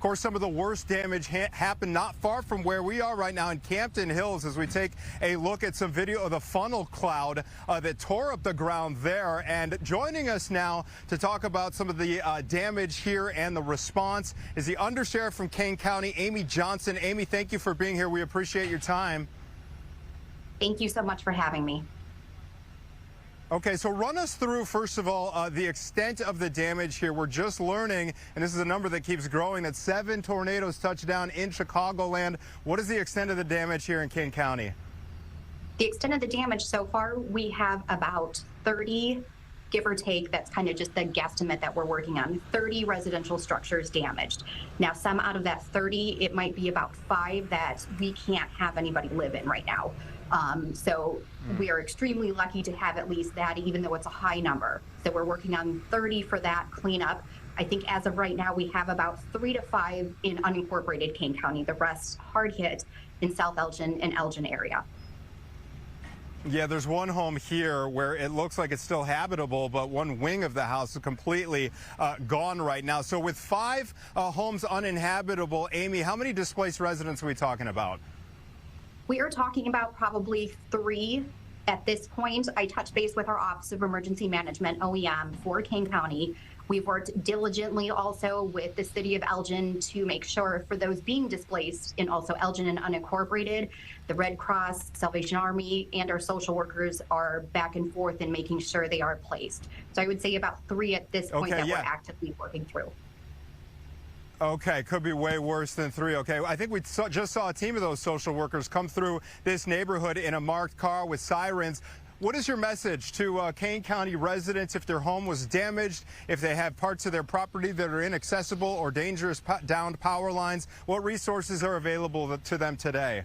course, some of the worst damage happened not far from where we are right now in Campton Hills as we take a look at some video of the funnel cloud that tore up the ground there. And joining us now to talk about some of the damage here and the response is the Undersheriff from Kane County, Amy Johnson. Amy, thank you for being here. We appreciate your time. Thank you so much for having me. Okay, so run us through, first of all, the extent of the damage here. We're just learning, and this is a number that keeps growing, that 7 tornadoes touched down in Chicagoland. What is the extent of the damage here in Kane County? The extent of the damage so far, we have about 30, give or take, that's kind of just the guesstimate that we're working on, 30 residential structures damaged. Now, some out of that 30, it might be about 5 that we can't have anybody live in right now. So we are extremely lucky to have at least that, even though it's a high number. So we're working on 30 for that cleanup. I think as of right now, we have about 3 to 5 in unincorporated Kane County. The rest hard hit in South Elgin and Elgin area. Yeah, there's one home here where it looks like it's still habitable, but one wing of the house is completely gone right now. So with 5 homes uninhabitable, Amy, how many displaced residents are we talking about? We are talking about probably 3 at this point. I touched base with our Office of Emergency Management, OEM, for Kane County. We've worked diligently also with the city of Elgin to make sure for those being displaced in also Elgin and unincorporated, the Red Cross, Salvation Army, and our social workers are back and forth in making sure they are placed. So I would say about 3 at this point that we're actively working through. Okay, could be way worse than 3. Okay, I think we just saw a team of those social workers come through this neighborhood in a marked car with sirens. What is your message to Kane County residents if their home was damaged, if they have parts of their property that are inaccessible or dangerous downed power lines? What resources are available to them today?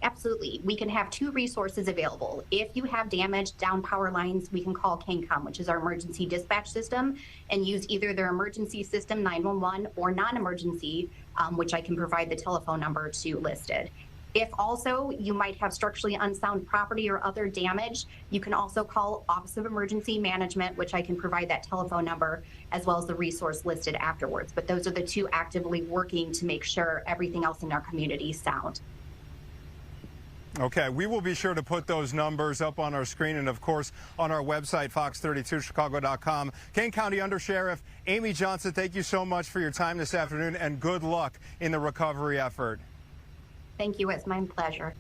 Absolutely. We can have 2 resources available. If you have damaged down power lines, we can call KaneCom, which is our emergency dispatch system, and use either their emergency system 911 or non-emergency, which I can provide the telephone number to listed. If also you might have structurally unsound property or other damage, you can also call Office of Emergency Management, which I can provide that telephone number as well as the resource listed afterwards. But those are the 2 actively working to make sure everything else in our community is sound. Okay, we will be sure to put those numbers up on our screen and, of course, on our website, fox32chicago.com. Kane County Undersheriff Amy Johnson, thank you so much for your time this afternoon, and good luck in the recovery effort. Thank you. It's my pleasure.